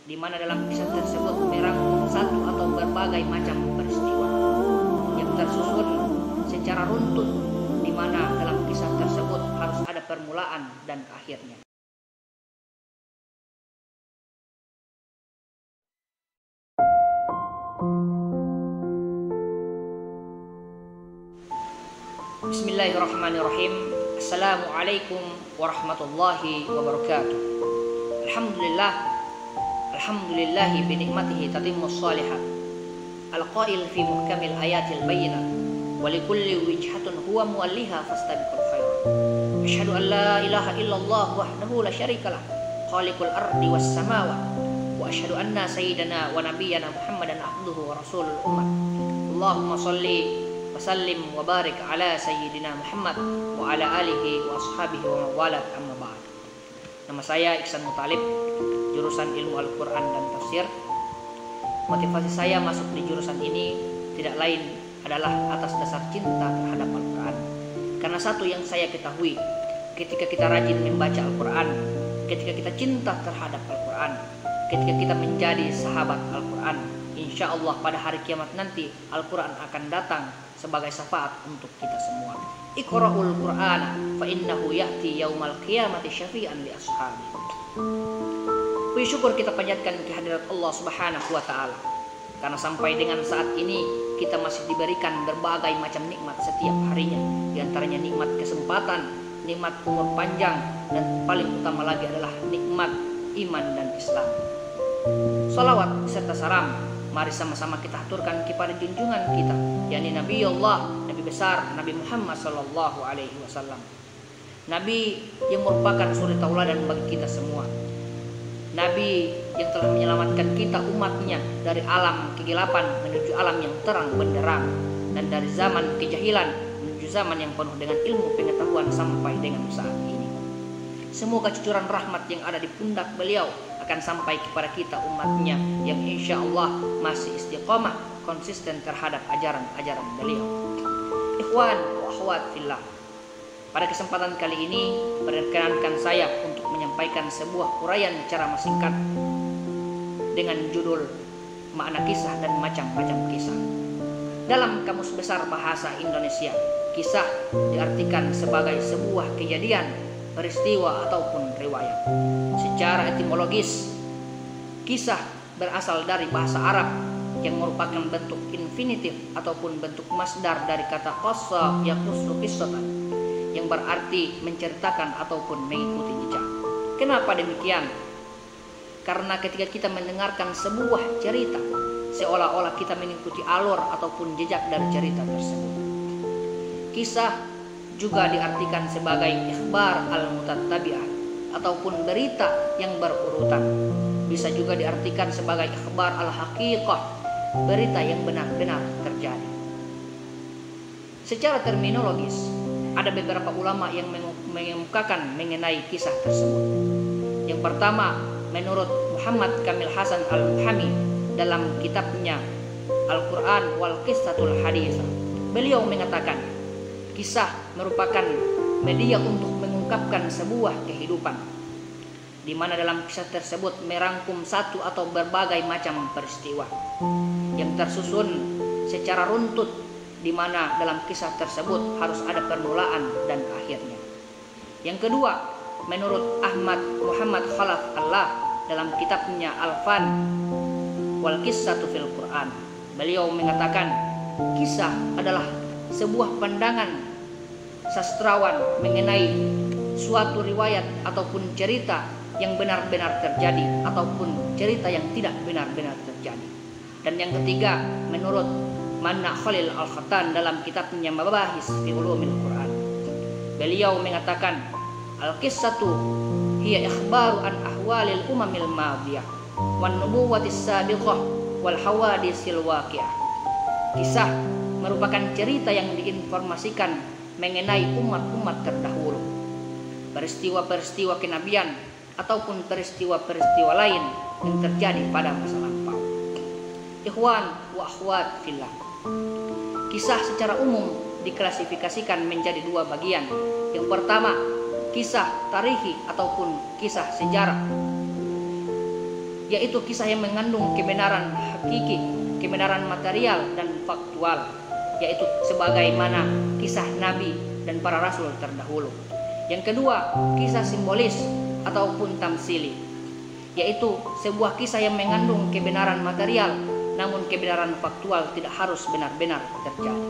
di mana dalam kisah tersebut merangkum satu atau berbagai macam peristiwa yang tersusun secara runtut, di mana dalam kisah tersebut harus ada permulaan dan akhirnya. Bismillahirrahmanirrahim. Assalamualaikum warahmatullahi wabarakatuh. Alhamdulillahi binikmatihi tatimmus shalihat. Al-qail fi muhkamil ayatil bayyinah, wa likulli wijhatun huwa muwalliha fastabiqul khairat. Asyhadu an la ilaha illallah wahdahu la syarikalah, khaliqul ardi was samawati, wa asyhadu anna sayyidana wa nabiyyana Muhammadan abduhu wa rasulul ummah. Allahumma shalli wasallim wa barik ala sayyidina Muhammad wa ala alihi wa ashabihi wa mawalat, amma ba'd. Nama saya Iksan Mutalib, jurusan ilmu Al-Quran dan tafsir. Motivasi saya masuk di jurusan ini tidak lain adalah atas dasar cinta terhadap Al-Quran. Karena satu yang saya ketahui, ketika kita rajin membaca Al-Quran, ketika kita cinta terhadap Al-Quran, ketika kita menjadi sahabat Al-Quran, insya Allah pada hari kiamat nanti Al-Quran akan datang sebagai syafaat untuk kita semua. Iqra'ul Qur'ana fa innahu ya'ti yaumal qiyamati syafi'an li ashabi. Puji syukur kita panjatkan kehadirat Allah Subhanahu wa taala, karena sampai dengan saat ini kita masih diberikan berbagai macam nikmat setiap harinya. Di antaranya nikmat kesempatan, nikmat umur panjang, dan paling utama lagi adalah nikmat iman dan Islam. Salawat serta salam mari sama-sama kita aturkan kepada junjungan kita, yakni Nabi Allah, Nabi besar, Nabi Muhammad sallallahu alaihi wasallam. Nabi yang merupakan suri tauladan bagi kita semua. Nabi yang telah menyelamatkan kita umatnya dari alam kegelapan menuju alam yang terang benderang, dan dari zaman kejahilan menuju zaman yang penuh dengan ilmu pengetahuan sampai dengan saat ini. Semoga cucuran rahmat yang ada di pundak beliau akan sampai kepada kita umatnya yang insya Allah masih istiqomah konsisten terhadap ajaran-ajaran beliau. Ikhwan wa akhwat fillah, pada kesempatan kali ini perkenankan saya untuk menyampaikan sebuah uraian secara singkat dengan judul makna kisah dan macam-macam kisah. Dalam Kamus Besar Bahasa Indonesia, kisah diartikan sebagai sebuah kejadian, peristiwa ataupun riwayat. Secara etimologis, kisah berasal dari bahasa Arab yang merupakan bentuk infinitif ataupun bentuk masdar dari kata qassa yaqussu qissatan, yang berarti menceritakan ataupun mengikuti jejak. Kenapa demikian? Karena ketika kita mendengarkan sebuah cerita, seolah-olah kita mengikuti alur ataupun jejak dari cerita tersebut. Kisah juga diartikan sebagai ikhbar al-mutattabi'ah ataupun berita yang berurutan. Bisa juga diartikan sebagai ikhbar al-haqiqah, berita yang benar-benar terjadi. Secara terminologis, ada beberapa ulama yang mengemukakan mengenai kisah tersebut. Yang pertama, menurut Muhammad Kamil Hasan Al-Muhami dalam kitabnya Al-Quran wal Qissatul Haditsah, beliau mengatakan kisah merupakan media untuk mengungkapkan sebuah kehidupan, di mana dalam kisah tersebut merangkum satu atau berbagai macam peristiwa yang tersusun secara runtut, di mana dalam kisah tersebut harus ada permulaan dan akhirnya. Yang kedua, menurut Ahmad Muhammad Khalaf Allah dalam kitabnya Al-Fan wal Qissatu fil Quran, beliau mengatakan kisah adalah sebuah pandangan sastrawan mengenai suatu riwayat ataupun cerita yang benar-benar terjadi ataupun cerita yang tidak benar-benar terjadi. Dan yang ketiga, menurut Manna Khalil Al-Khattan dalam kitabnya Mabahis fi Ulumil Quran, beliau mengatakan al-qissatu hiya ikhbaru an ahwalil umamil madiyah wan nubuwatis sabiqah wal hawadisil waqi'ah. Kisah merupakan cerita yang diinformasikan mengenai umat-umat terdahulu, peristiwa-peristiwa kenabian ataupun peristiwa-peristiwa lain yang terjadi pada masa lampau. Ikhwan wa akhwat fillah, kisah secara umum diklasifikasikan menjadi dua bagian. Yang pertama, kisah tarihi ataupun kisah sejarah. yaitu kisah yang mengandung kebenaran hakiki, kebenaran material dan faktual, yaitu sebagaimana kisah nabi dan para rasul terdahulu. Yang kedua, kisah simbolis ataupun tamsili, yaitu sebuah kisah yang mengandung kebenaran material, namun kebenaran faktual tidak harus benar-benar terjadi.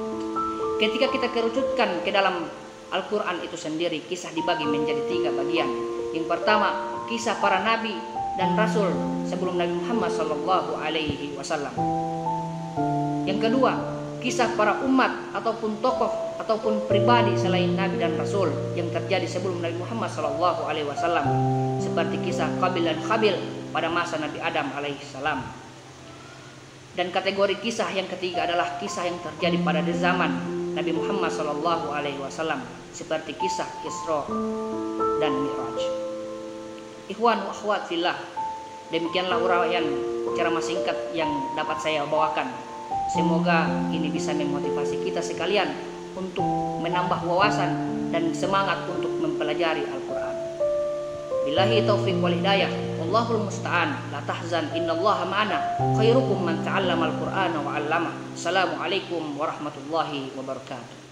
Ketika kita kerucutkan ke dalam Al-Quran itu sendiri, kisah dibagi menjadi 3 bagian. Yang pertama, kisah para nabi dan rasul sebelum Nabi Muhammad SAW. Yang kedua, kisah para umat ataupun tokoh ataupun pribadi selain nabi dan rasul yang terjadi sebelum Nabi Muhammad SAW, seperti kisah Qabil dan Khabil pada masa Nabi Adam alaihissalam. Dan kategori kisah yang ketiga adalah kisah yang terjadi pada zaman Nabi Muhammad SAW, seperti kisah Isra dan Mi'raj. Ikhwan wa akhwat fillah, demikianlah uraian ceramah singkat yang dapat saya bawakan. Semoga ini bisa memotivasi kita sekalian untuk menambah wawasan dan semangat untuk mempelajari Al-Quran. Billahi taufiq wal hidayah, wallahul musta'an. La tahzan, innallaha ma'ana. Khairukum man ta'allama al-Qur'ana wa 'allama. Assalamualaikum warahmatullahi wabarakatuh.